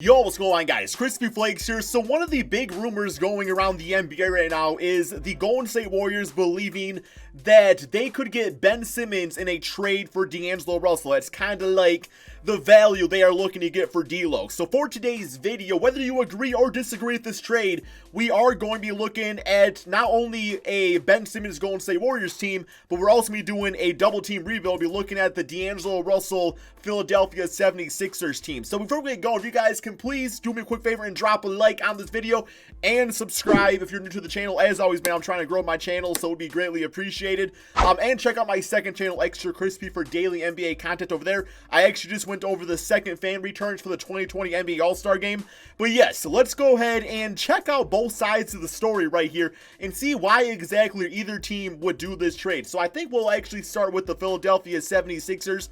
Yo, what's going on, guys? Crispy Flakes here. So one of the big rumors going around the NBA right now is the Golden State Warriors believing that they could get Ben Simmons in a trade for D'Angelo Russell. It's kind of like the value they are looking to get for D'Lo. So for today's video, whether you agree or disagree with this trade, we are going to be looking at not only a Ben Simmons Golden State Warriors team, but we're also going to be doing a double team rebuild. We'll be looking at the D'Angelo Russell Philadelphia 76ers team. So before we get going, if you guys can please do me a quick favor and drop a like on this video and subscribe if you're new to the channel. As always, man, I'm trying to grow my channel, so it would be greatly appreciated. And check out my second channel, Extra Crispy, for daily NBA content over there. I actually just went over the second fan returns for the 2020 NBA All-Star Game. But yes, so let's go ahead and check out both sides of the story right here and see why exactly either team would do this trade. So I think we'll actually start with the Philadelphia 76ers.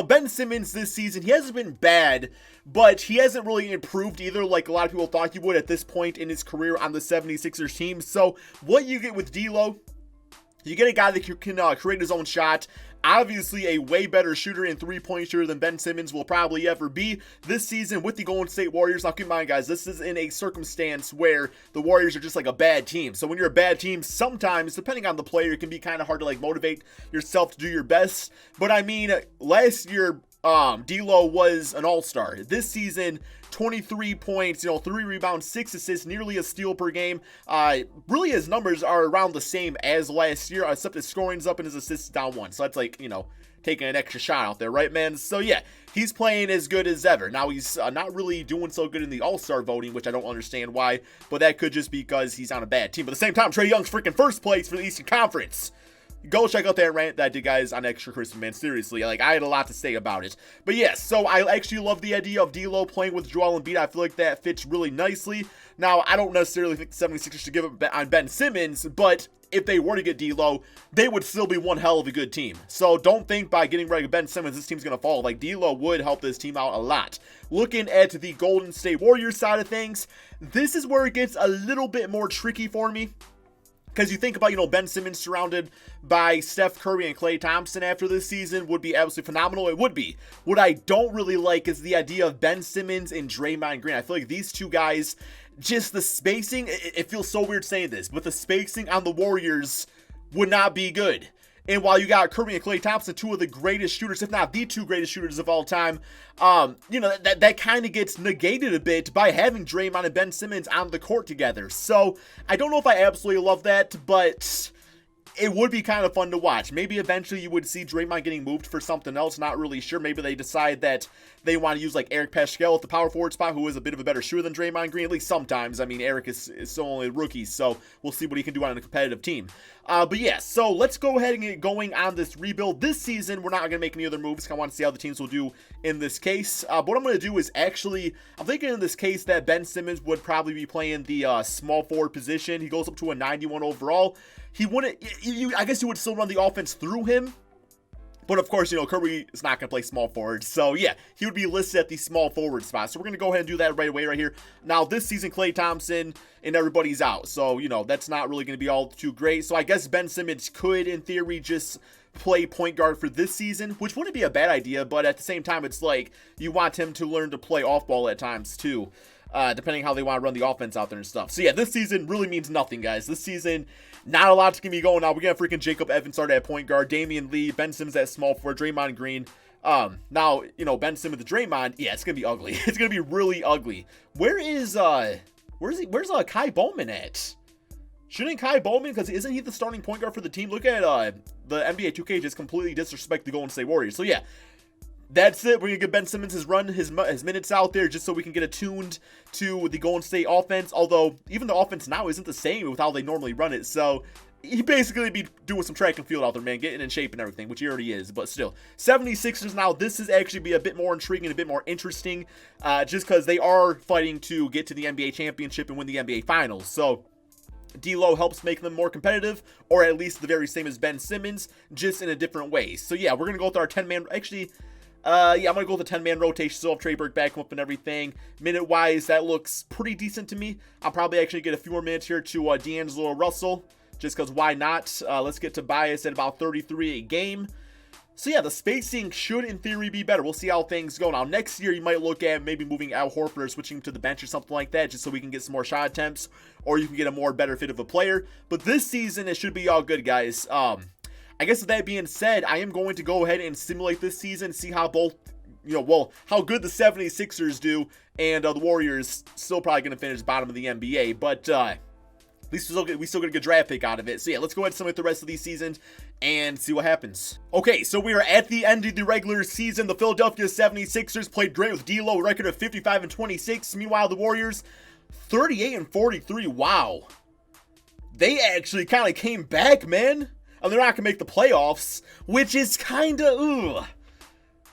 Ben Simmons this season, he hasn't been bad, but he hasn't really improved either like a lot of people thought he would at this point in his career on the 76ers team. So what you get with D'Lo, you get a guy that can create his own shot. Obviously a way better shooter and three-point shooter than Ben Simmons will probably ever be this season with the Golden State Warriors. Now keep in mind, guys, this is in a circumstance where the Warriors are just like a bad team. So when you're a bad team, sometimes, depending on the player, it can be kind of hard to like motivate yourself to do your best. But I mean, last year, D'Lo was an all-star. This season, 23 points, 3 rebounds, 6 assists, nearly a steal per game. Really his numbers are around the same as last year, except his scoring's up and his assists down 1. So that's like, taking an extra shot out there, right, man? So yeah, he's playing as good as ever. Now he's not really doing so good in the all-star voting, which I don't understand why, but that could just be because he's on a bad team. But at the same time, Trae Young's freaking first place for the Eastern Conference. Go check out that rant that I did, guys, on Extra Crispy, man. Seriously, like, I had a lot to say about it. But yes, so I actually love the idea of D'Lo playing with Joel Embiid. I feel like that fits really nicely. Now, I don't necessarily think the 76ers should give up on Ben Simmons, but if they were to get D'Lo, they would still be one hell of a good team. So don't think by getting rid of Ben Simmons, this team's going to fall. Like, D'Lo would help this team out a lot. Looking at the Golden State Warriors side of things, this is where it gets a little bit more tricky for me. Because you think about, Ben Simmons surrounded by Steph Curry and Klay Thompson after this season would be absolutely phenomenal. It would be. What I don't really like is the idea of Ben Simmons and Draymond Green. I feel like these two guys, just the spacing, it feels so weird saying this, but the spacing on the Warriors would not be good. And while you got Curry and Klay Thompson, two of the greatest shooters, if not the two greatest shooters of all time, that kind of gets negated a bit by having Draymond and Ben Simmons on the court together. So I don't know if I absolutely love that, but it would be kind of fun to watch. Maybe eventually you would see Draymond getting moved for something else. Not really sure. Maybe they decide that they want to use like Eric Paschall at the power forward spot, who is a bit of a better shooter than Draymond Green, at least sometimes. I mean, Eric is still only a rookie, so we'll see what he can do on a competitive team. But yeah, so let's go ahead and get going on this rebuild. This season, we're not going to make any other moves. I want to see how the teams will do in this case. What I'm going to do is actually, I'm thinking in this case that Ben Simmons would probably be playing the small forward position. He goes up to a 91 overall. He wouldn't, I guess you would still run the offense through him. But of course, Curry is not going to play small forward. So yeah, he would be listed at the small forward spot. So we're going to go ahead and do that right away right here. Now this season, Klay Thompson and everybody's out. So, that's not really going to be all too great. So I guess Ben Simmons could, in theory, just play point guard for this season, which wouldn't be a bad idea. But at the same time, it's like you want him to learn to play off ball at times too. Depending how they want to run the offense out there and stuff. So yeah, this season really means nothing, guys. This season, not a lot's going to be going on. We're going to have freaking Jacob Evans start at point guard, Damian Lee, Ben Simmons at small forward, Draymond Green. Now, Ben Simmons with Draymond, yeah, it's going to be ugly. It's going to be really ugly. Where's Kai Bowman at? Shouldn't Kai Bowman, because isn't he the starting point guard for the team? Look at the NBA 2K just completely disrespect the Golden State Warriors. So yeah, that's it. We're going to give Ben Simmons his minutes out there just so we can get attuned to the Golden State offense. Although, even the offense now isn't the same with how they normally run it. So, he basically be doing some track and field out there, man. Getting in shape and everything, which he already is. But still, 76ers now, this is actually be a bit more intriguing, a bit more interesting. Just because they are fighting to get to the NBA championship and win the NBA finals. So, D'Lo helps make them more competitive, or at least the very same as Ben Simmons, just in a different way. So, yeah, we're going to go with our 10-man... Actually... yeah, I'm going to go with the 10-man rotation, still have Trey Burke back up and everything. Minute-wise, that looks pretty decent to me. I'll probably actually get a few more minutes here to D'Angelo Russell, just because why not? Let's get Tobias at about 33 a game. So yeah, the spacing should in theory be better. We'll see how things go. Now next year you might look at maybe moving Al Horford or switching to the bench or something like that just so we can get some more shot attempts or you can get a more better fit of a player. But this season it should be all good, guys. I guess with that being said, I am going to go ahead and simulate this season, see how both, how good the 76ers do, and the Warriors still probably going to finish bottom of the NBA, but at least we still get a good draft pick out of it. So yeah, let's go ahead and simulate the rest of these seasons and see what happens. Okay, so we are at the end of the regular season. The Philadelphia 76ers played great with D'Lo, record of 55-26. Meanwhile, the Warriors, 38-43. Wow. They actually kind of came back, man. And they're not going to make the playoffs, which is kind of,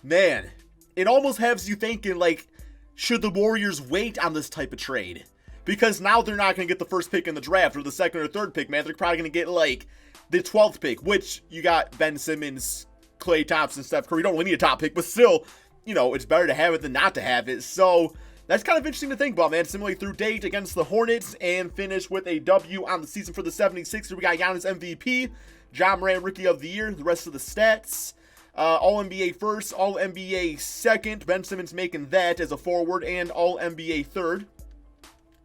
man, it almost has you thinking, like, should the Warriors wait on this type of trade? Because now they're not going to get the first pick in the draft or the second or third pick, man. They're probably going to get, like, the 12th pick, which you got Ben Simmons, Klay Thompson, Steph Curry. You don't really need a top pick, but still, it's better to have it than not to have it. So that's kind of interesting to think about, man. Simulate through date against the Hornets and finish with a W on the season for the 76ers. We got Giannis MVP. John Moran, Rookie of the Year. The rest of the stats. All-NBA first, All-NBA second. Ben Simmons making that as a forward and All-NBA third.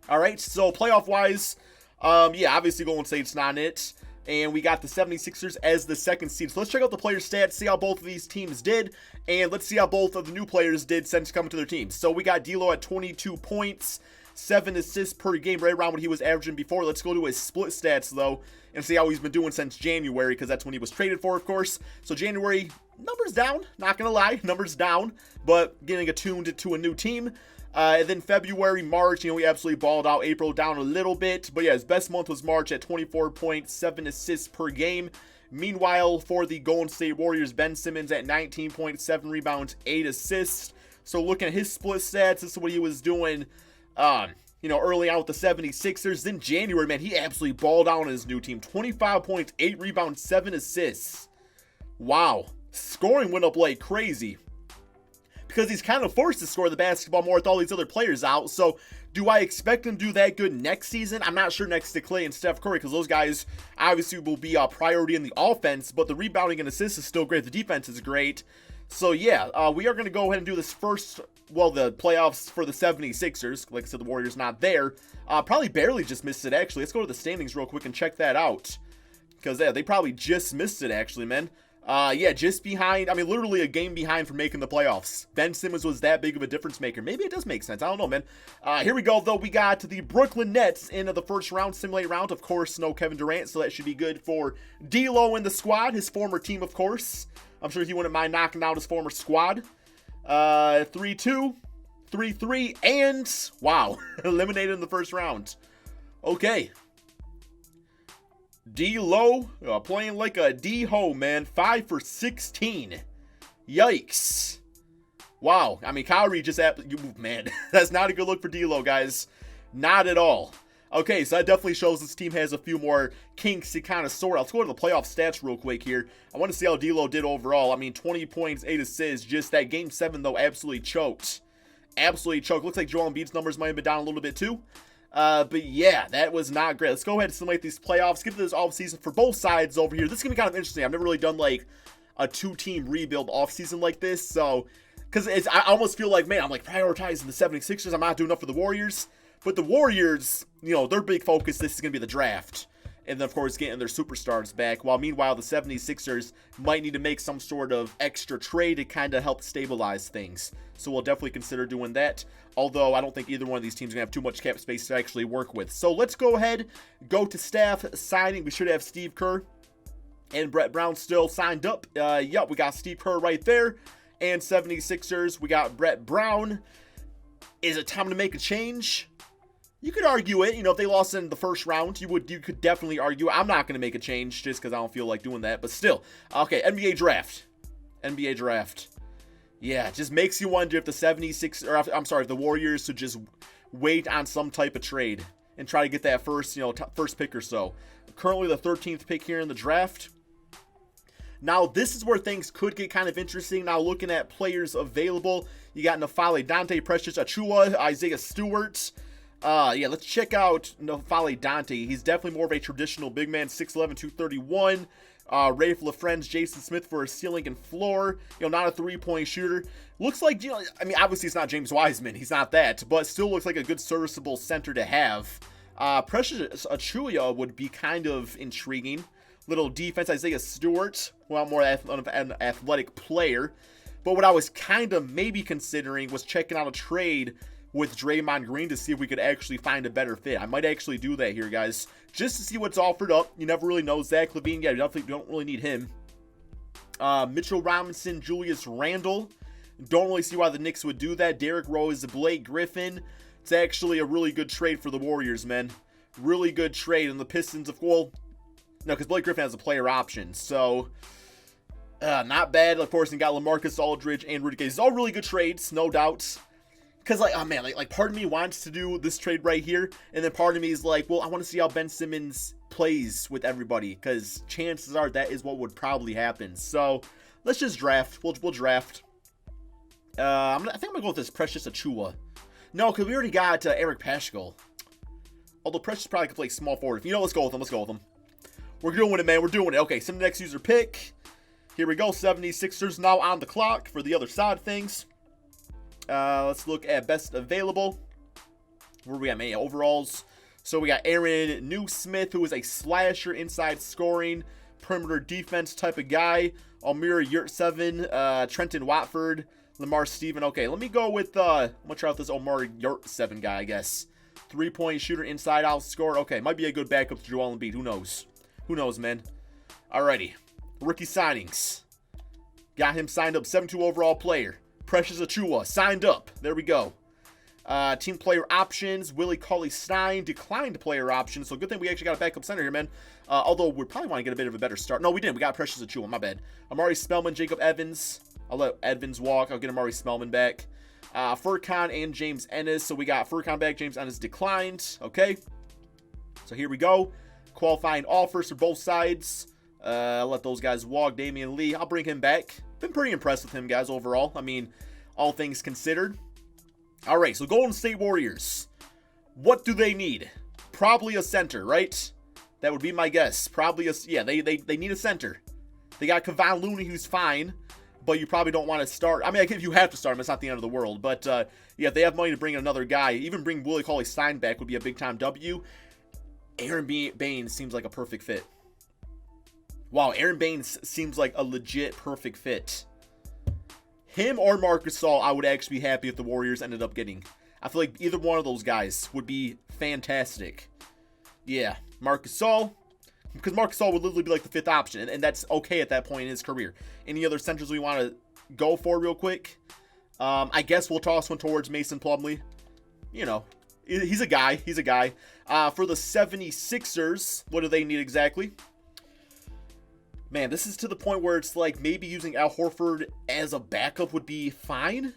All right, so playoff-wise, yeah, obviously Golden State's not it. And we got the 76ers as the second seed. So let's check out the player stats, see how both of these teams did. And let's see how both of the new players did since coming to their teams. So we got D'Lo at 22 points, 7 assists per game, right around what he was averaging before. Let's go to his split stats, though, and see how he's been doing since January, because that's when he was traded for, of course. So January, numbers down, not going to lie, numbers down, but getting attuned to a new team. And then February, March, he absolutely balled out. April down a little bit, but yeah, his best month was March at 24 points, 7 assists per game. Meanwhile, for the Golden State Warriors, Ben Simmons at 19.7 rebounds, 8 assists. So looking at his split stats, this is what he was doing early on with the 76ers. Then January, man, he absolutely balled out on his new team. 25 points, 8 rebounds, 7 assists. Wow. Scoring went up like crazy, because he's kind of forced to score the basketball more with all these other players out. So do I expect him to do that good next season? I'm not sure next to Klay and Steph Curry, because those guys obviously will be a priority in the offense, but the rebounding and assists is still great. The defense is great. So yeah, we are going to go ahead and do this first, the playoffs for the 76ers. Like I said, the Warriors not there. Probably barely just missed it, actually. Let's go to the standings real quick and check that out, because yeah, they probably just missed it, actually, man. Yeah, just behind, literally a game behind for making the playoffs. Ben Simmons was that big of a difference maker. Maybe it does make sense. I don't know, man. Here we go, though. We got the Brooklyn Nets into the first round, simulate round. Of course, no Kevin Durant, so that should be good for D'Lo in the squad, his former team, of course. I'm sure he wouldn't mind knocking out his former squad. 3-2, 3-3, and wow, eliminated in the first round. Okay. D'Lo, playing like a D-ho, man. 5 for 16. Yikes. Wow. Kyrie just, man, that's not a good look for D'Lo, guys. Not at all. Okay, so that definitely shows this team has a few more kinks to kind of sort out. Let's go to the playoff stats real quick here. I want to see how D'Lo did overall. 20 points, 8 assists. Just that game 7, though, absolutely choked. Absolutely choked. Looks like Joel Embiid's numbers might have been down a little bit, too. But yeah, that was not great. Let's go ahead and simulate these playoffs. Get to this offseason for both sides over here. This is going to be kind of interesting. I've never really done, like, a 2-team rebuild offseason like this. So, because I almost feel like, man, I'm, like, prioritizing the 76ers. I'm not doing enough for the Warriors. But the Warriors, their big focus, this is going to be the draft. And then, of course, getting their superstars back. While, meanwhile, the 76ers might need to make some sort of extra trade to kind of help stabilize things. So we'll definitely consider doing that. Although, I don't think either one of these teams is going to have too much cap space to actually work with. So let's go ahead, go to staff signing. We should have Steve Kerr and Brett Brown still signed up. Yep, we got Steve Kerr right there. And 76ers, we got Brett Brown. Is it time to make a change? You could argue it, if they lost in the first round, you could definitely argue. I'm not going to make a change just because I don't feel like doing that, but still. Okay, NBA draft. NBA draft. Yeah, it just makes you wonder if the if the Warriors should just wait on some type of trade and try to get that first, first pick or so. Currently the 13th pick here in the draft. Now, this is where things could get kind of interesting. Now, looking at players available, you got Nafale, Dante, Precious Achiuwa, Isaiah Stewart. Yeah, let's check out Nafale Dante. He's definitely more of a traditional big man, 6'11", 231. Rafe LaFrentz, Jason Smith for a ceiling and floor. Not a three-point shooter. Looks like, I mean, obviously it's not James Wiseman. He's not that. But still looks like a good serviceable center to have. Precious Achiuwa would be kind of intriguing. Little defense, Isaiah Stewart. Well, more of an athletic player. But what I was kind of maybe considering was checking out a trade with Draymond Green to see if we could actually find a better fit. I might actually do that here, guys, just to see what's offered up. You never really know. Zach LaVine, yeah, you definitely don't really need him. Mitchell Robinson, Julius Randle. Don't really see why the Knicks would do that. Derrick Rose, Blake Griffin. It's actually a really good trade for the Warriors, man. Really good trade. And the Pistons, well, no, because Blake Griffin has a player option. So, not bad. Of course, and got LaMarcus Aldridge and Rudy Gay. These are all really good trades, no doubt. Because, like, oh, man, like part of me wants to do this trade right here. And then part of me is like, well, I want to see how Ben Simmons plays with everybody. Because chances are that is what would probably happen. So, let's just draft. We'll draft. I think I'm going to go with this Precious Achiuwa. No, because we already got Eric Paschal. Although Precious probably could play small forward. Let's go with him. Let's go with him. We're doing it, man. We're doing it. Okay, some next user pick. Here we go. 76ers now on the clock for the other side of things. Let's look at best available. Where we got many overalls. So we got Aaron Newsmith, who is a slasher, inside scoring, perimeter defense type of guy. Almira Yurtseven, Trenton Watford, Lamar Steven. Okay, let me go with, I'm going to try out this Omar Yurtseven guy, I guess. 3-point shooter, inside out score. Okay, might be a good backup to Joel Embiid. Who knows? Who knows, man? Alrighty. Rookie signings. Got him signed up. 7-2 overall player. Precious Achiuwa signed up. There we go. Team player options. Willie Cauley-Stein declined player options. So good thing we actually got a backup center here, man. Although we probably want to get a bit of a better start. No, we didn't. We got Precious Achiuwa. My bad. Amari Spellman, Jacob Evans. I'll let Evans walk. I'll get Amari Spellman back. Furkan and James Ennis. So we got Furkan back. James Ennis declined. Okay. So here we go. Qualifying offers for both sides. Let those guys walk. Damian Lee. I'll bring him back. Been pretty impressed with him, guys, overall. I mean, all things considered. All right, so Golden State Warriors. What do they need? Probably a center, right? That would be my guess. Probably a... Yeah, they need a center. They got Kevon Looney, who's fine, but you probably don't want to start... I mean, if you have to start him, it's not the end of the world. But, yeah, if they have money to bring in another guy, even bring Willie Cauley-Stein back would be a big-time W. Aaron Baines seems like a perfect fit. Wow, Aaron Baines seems like a legit perfect fit. Him or Marc Gasol, I would actually be happy if the Warriors ended up getting. I feel like either one of those guys would be fantastic. Yeah, Marc Gasol. Because Marc Gasol would literally be like the fifth option. And that's okay at that point in his career. Any other centers we want to go for real quick? I guess we'll toss one towards Mason Plumlee. He's a guy. He's a guy. For the 76ers, what do they need exactly? Man, this is to the point where it's like maybe using Al Horford as a backup would be fine.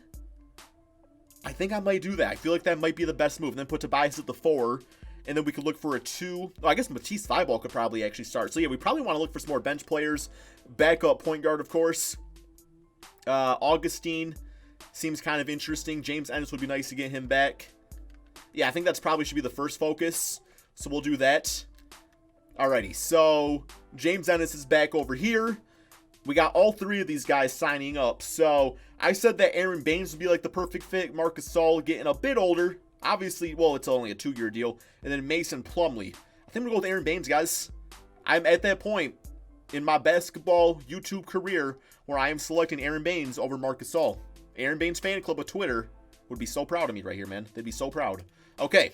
I think I might do that. I feel like that might be the best move. And then put Tobias at the 4. And then we could look for a 2. Oh, I guess Matisse Thybulle could probably actually start. So, yeah, we probably want to look for some more bench players. Backup point guard, of course. Augustine seems kind of interesting. James Ennis would be nice to get him back. Yeah, I think that's probably should be the first focus. So we'll do that. Alrighty, so James Ennis is back over here. We got all three of these guys signing up. So I said that Aaron Baines would be like the perfect fit. Marc Gasol getting a bit older. Obviously, well, it's only a 2-year deal. And then Mason Plumlee. I think we'll go with Aaron Baines, guys. I'm at that point in my basketball YouTube career where I am selecting Aaron Baines over Marc Gasol. Aaron Baines fan club of Twitter would be so proud of me right here, man. They'd be so proud. Okay,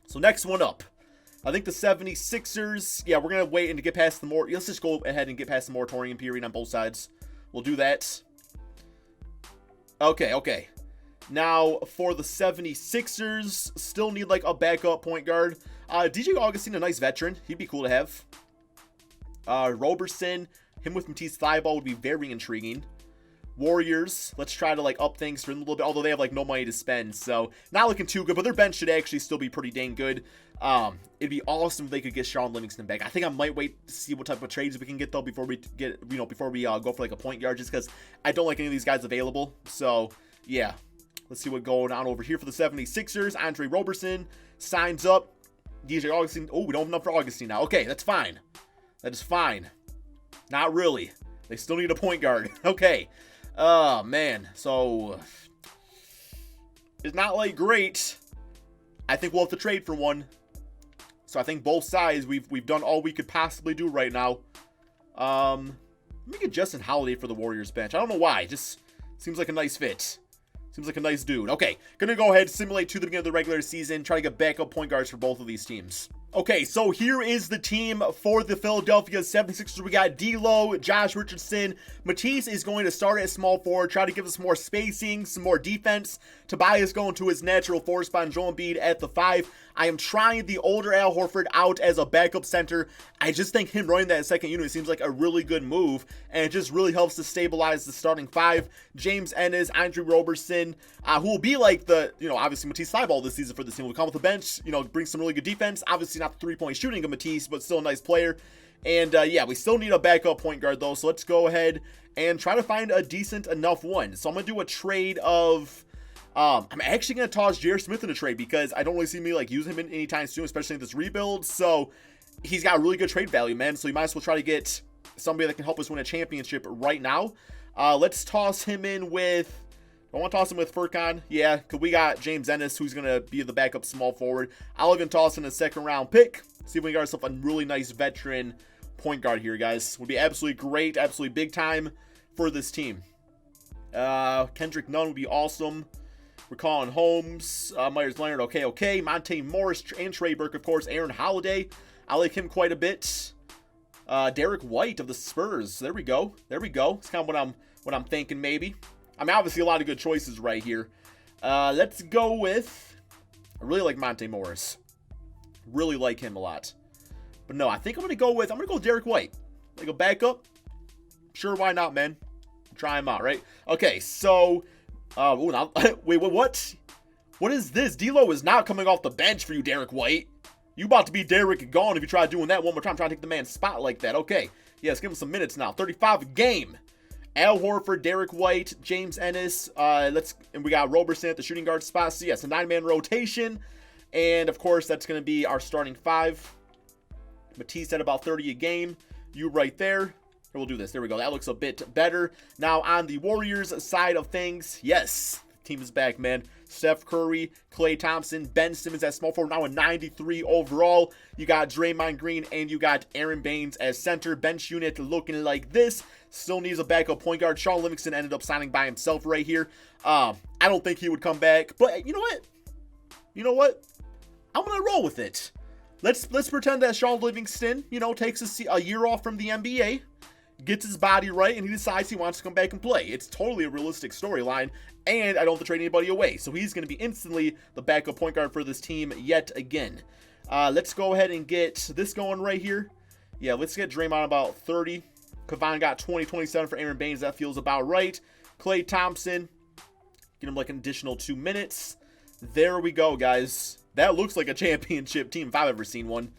so next one up. I think the 76ers, yeah, we're going to wait and to get past the let's just go ahead and get past the moratorium period on both sides. We'll do that. Okay. Now, for the 76ers, still need, like, a backup point guard. DJ Augustine, a nice veteran. He'd be cool to have. Roberson, him with Matisse Thybulle would be very intriguing. Warriors, let's try to, like, up things for them a little bit, although they have, like, no money to spend, so not looking too good, but their bench should actually still be pretty dang good. It'd be awesome if they could get Shaun Livingston back. I think I might wait to see what type of trades we can get, though, before we get, before we go for, like, a point guard, just because I don't like any of these guys available, so, yeah. Let's see what's going on over here for the 76ers. Andre Roberson signs up. DJ Augustine, oh, we don't have enough for Augustine now. Okay, that's fine. That is fine. Not really. They still need a point guard. Okay. Oh, man. So, it's not, like, great. I think we'll have to trade for one. So, I think both sides, we've done all we could possibly do right now. Let me get Justin Holiday for the Warriors bench. I don't know why. Just seems like a nice fit. Seems like a nice dude. Okay, gonna go ahead, simulate to the beginning of the regular season, try to get backup point guards for both of these teams. Okay, so here is the team for the Philadelphia 76ers. We got D'Lo, Josh Richardson. Matisse is going to start at small forward, try to give us more spacing, some more defense. Tobias going to his natural 4 spot, and Joel Embiid at the 5. I am trying the older Al Horford out as a backup center. I just think him running that second unit seems like a really good move, and it just really helps to stabilize the starting 5. James Ennis, Andre Roberson, who will be like the, obviously Matisse Thybulle this season for this team. Will come with the bench, bring some really good defense. Obviously not the 3-point shooting of Matisse, but still a nice player. And yeah, we still need a backup point guard though, so let's go ahead and try to find a decent enough one. So I'm going to do a trade of... I'm actually going to toss J.R. Smith in a trade because I don't really see me using him anytime soon, especially in this rebuild. So he's got really good trade value, man. So you might as well try to get somebody that can help us win a championship right now. Let's toss him in with... I want to toss him with Furkan. Yeah, because we got James Ennis, who's going to be the backup small forward. I'll even toss in a second-round pick. See if we can get ourselves a really nice veteran point guard here, guys. Would be absolutely great, absolutely big time for this team. Kendrick Nunn would be awesome. We're calling Holmes, Myers Leonard, okay. Monte Morris and Trey Burke, of course. Aaron Holiday, I like him quite a bit. Derek White of the Spurs. There we go. It's kind of what I'm thinking, maybe. I mean, obviously a lot of good choices right here. Let's go with... I really like Monte Morris. Really like him a lot. But no, I think I'm gonna go with Derek White. Like a backup. Sure, why not, man? Try him out, right? Okay, so... wait, what? What is this? D'Lo is not coming off the bench for you, Derek White. You about to be Derek gone if you try doing that one more time, trying to take the man's spot like that. Okay, yeah, let's give him some minutes now. 35 a game. Al Horford, Derek White, James Ennis. And we got Roberson at the shooting guard spot. So yes, a 9-man rotation, and of course that's going to be our starting 5. Matisse at about 30 a game. You right there. We'll do this. There we go. That looks a bit better. Now, on the Warriors side of things, yes, the team is back, man. Steph Curry, Klay Thompson, Ben Simmons at small forward, now a 93 overall. You got Draymond Green and you got Aaron Baines as center. Bench unit looking like this. Still needs a backup point guard. Sean Livingston ended up signing by himself right here. I don't think he would come back, but you know what? I'm going to roll with it. Let's pretend that Sean Livingston, takes a year off from the NBA. Gets his body right, and he decides he wants to come back and play. It's totally a realistic storyline, and I don't have to trade anybody away. So he's going to be instantly the backup point guard for this team yet again. Let's go ahead and get this going right here. Yeah, let's get Draymond about 30. Kevon got 20, 27 for Aaron Baines. That feels about right. Klay Thompson, get him like an additional 2 minutes. There we go, guys. That looks like a championship team if I've ever seen one.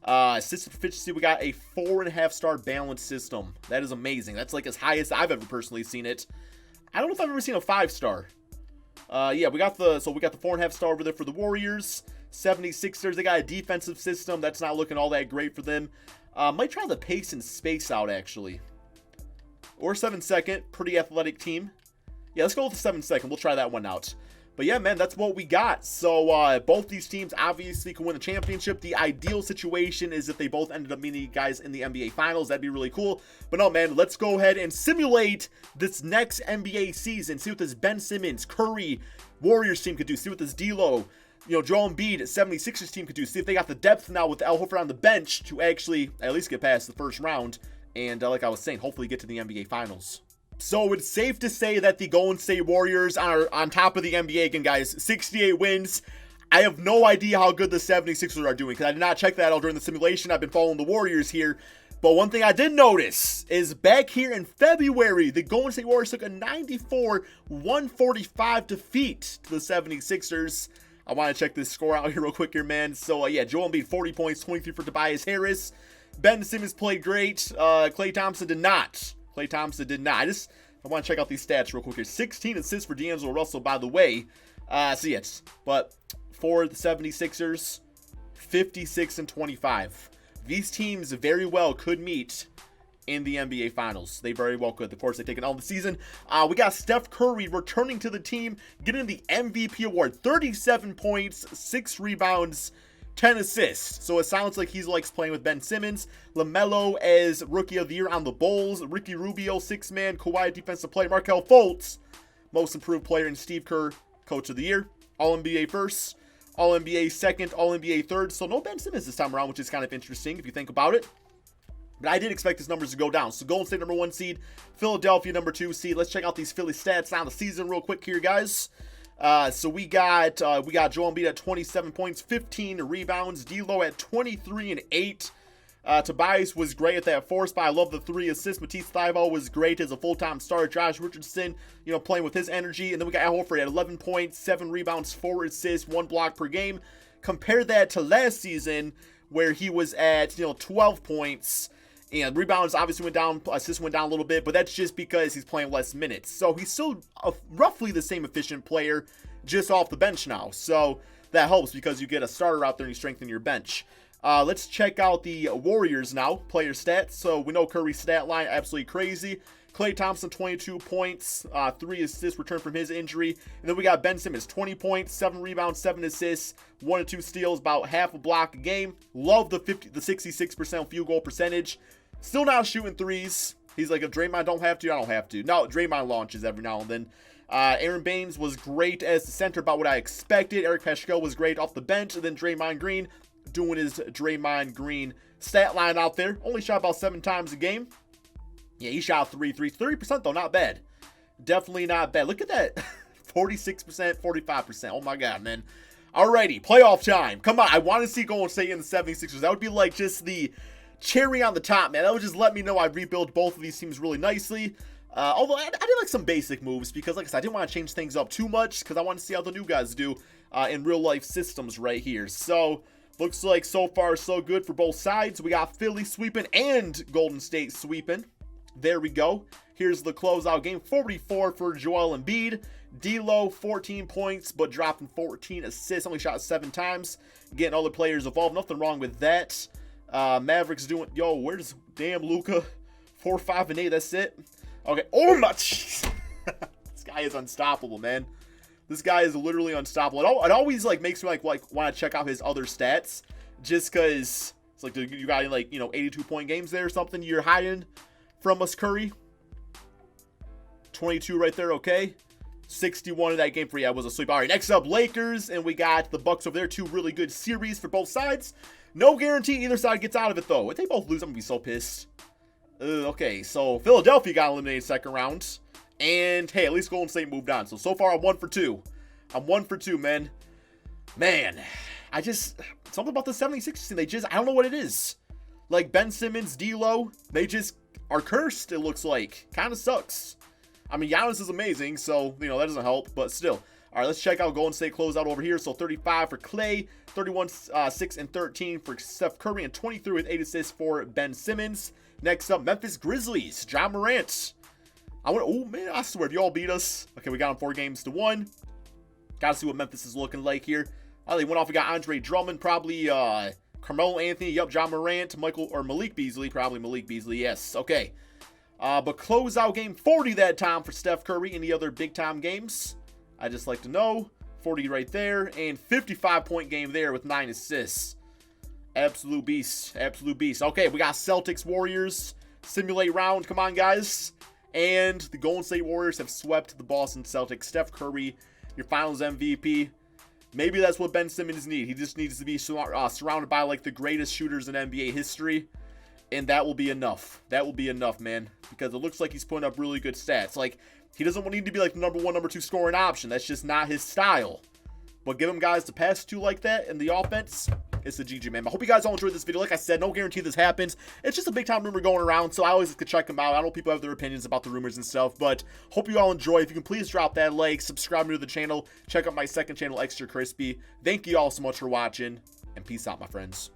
Assistant proficiency, we got a 4.5-star balanced system. That is amazing. That's like as high as I've ever personally seen it. I don't know if I've ever seen a 5-star. Yeah, we got the 4.5-star over there for the Warriors. 76ers, they got a defensive system. That's not looking all that great for them. Might try the pace and space out, actually. Or 7-second, pretty athletic team. Yeah, let's go with the 7-second. We'll try that one out. But yeah, man, that's what we got. So both these teams obviously can win a championship. The ideal situation is if they both ended up meeting guys in the NBA Finals. That'd be really cool. But no, man, let's go ahead and simulate this next NBA season. See what this Ben Simmons, Curry, Warriors team could do. See what this D'Lo, Joel Embiid, 76ers team could do. See if they got the depth now with Al Horford on the bench to actually at least get past the first round. And like I was saying, hopefully get to the NBA Finals. So it's safe to say that the Golden State Warriors are on top of the NBA again, guys. 68 wins. I have no idea how good the 76ers are doing because I did not check that out during the simulation. I've been following the Warriors here. But one thing I did notice is back here in February, the Golden State Warriors took a 94-145 defeat to the 76ers. I want to check this score out here real quick here, man. So, yeah, Joel Embiid, 40 points, 23 for Tobias Harris. Ben Simmons played great. Klay Thompson did not. I want to check out these stats real quick here. 16 assists for D'Angelo Russell, by the way. So yes, but for the 76ers, 56-25. These teams very well could meet in the NBA Finals. They very well could. Of course, they take it all the season. We got Steph Curry returning to the team, getting the MVP award. 37 points, 6 rebounds, 10 assists. So it sounds like he likes playing with Ben Simmons. LaMelo as Rookie of the Year on the Bulls. Ricky Rubio, 6-man. Kawhi, Defensive Player. Markelle Fultz, Most Improved Player. And Steve Kerr, Coach of the Year. All-NBA first, All-NBA second, All-NBA third. So no Ben Simmons this time around, which is kind of interesting if you think about it. But I did expect his numbers to go down. So Golden State number 1 seed, Philadelphia number 2 seed. Let's check out these Philly stats now the season real quick here, guys. So we got Joel Embiid at 27 points, 15 rebounds. D'Lo at 23 and 8. Tobias was great at that 4 spot. I love the 3 assists. Matisse Thybulle was great as a full-time starter. Josh Richardson, playing with his energy. And then we got Al Horford at 11 points, 7 rebounds, 4 assists, 1 block per game. Compare that to last season where he was at 12 points. And rebounds obviously went down, assists went down a little bit, but that's just because he's playing less minutes. So he's still roughly the same efficient player, just off the bench now. So that helps because you get a starter out there and you strengthen your bench. Let's check out the Warriors now, player stats. So we know Curry's stat line, absolutely crazy. Klay Thompson, 22 points, 3 assists returned from his injury. And then we got Ben Simmons, 20 points, 7 rebounds, 7 assists, 1 or 2 steals, about half a block a game. Love the 66% field goal percentage. Still not shooting threes. He's like, if Draymond don't have to, I don't have to. No, Draymond launches every now and then. Aaron Baines was great as the center, about what I expected. Eric Paschal was great off the bench. And then Draymond Green doing his Draymond Green stat line out there. Only shot about 7 times a game. Yeah, he shot 3 threes. 30% though, not bad. Definitely not bad. Look at that. 46%, 45%. Oh my God, man. Alrighty, playoff time. Come on, I want to see Golden State in the 76ers. That would be like just the cherry on the top, man. That would just let me know I rebuilt both of these teams really nicely. Although I did like some basic moves because, like I said, I didn't want to change things up too much because I want to see how the new guys do in real life systems right here. So looks like so far so good for both sides. We got Philly sweeping and Golden State sweeping. There we go. Here's the closeout game. 44 for Joel Embiid. D'Lo, 14 points, but dropping 14 assists. Only shot 7 times. Getting other players involved. Nothing wrong with that. Mavericks doing, where's damn Luka? 4, 5, and 8. That's it. Okay. Oh my, jeez. This guy is unstoppable, man. This guy is literally unstoppable. It always like makes me like want to check out his other stats, just because it's like you got 82-point games there or something you're hiding from us, Curry. 22 right there. Okay. 61 in that game for you. I was asleep. All right, next up, Lakers, and we got the Bucks over there. 2 really good series for both sides. No guarantee either side gets out of it, though. If they both lose, I'm going to be so pissed. Okay, so Philadelphia got eliminated second round. And, hey, at least Golden State moved on. So far, I'm 1 for 2. I'm 1 for 2, man. Man, something about the 76ers team, I don't know what it is. Like, Ben Simmons, D'Lo, they just are cursed, it looks like. Kind of sucks. I mean, Giannis is amazing, so, that doesn't help, but still. All right, let's check out Golden State closeout over here. So 35 for Klay, 31, 6, and 13 for Steph Curry, and 23 with 8 assists for Ben Simmons. Next up, Memphis Grizzlies, Ja Morant. Oh, man, I swear, if y'all beat us. Okay, we got them 4-1. Got to see what Memphis is looking like here. Oh, they went off. We got Andre Drummond, probably Carmelo Anthony. Yep, Ja Morant, Malik Beasley. Probably Malik Beasley, yes. Okay. But closeout game 40 that time for Steph Curry. Any other big-time games? I just like to know. 40 right there. And 55-point game there with 9 assists. Absolute beast. Absolute beast. Okay, we got Celtics Warriors. Simulate round. Come on, guys. And the Golden State Warriors have swept the Boston Celtics. Steph Curry, your finals MVP. Maybe that's what Ben Simmons needs. He just needs to be surrounded by like the greatest shooters in NBA history. And that will be enough. That will be enough, man. Because it looks like he's putting up really good stats. Like, he doesn't need to be like the number 1, number 2 scoring option. That's just not his style. But give him guys to pass to like that in the offense, it's a GG, man. I hope you guys all enjoyed this video. Like I said, no guarantee this happens. It's just a big time rumor going around, so I always like to check them out. I know people have their opinions about the rumors and stuff, but hope you all enjoy. If you can please drop that like, subscribe to the channel, check out my second channel, Extra Crispy. Thank you all so much for watching, and peace out, my friends.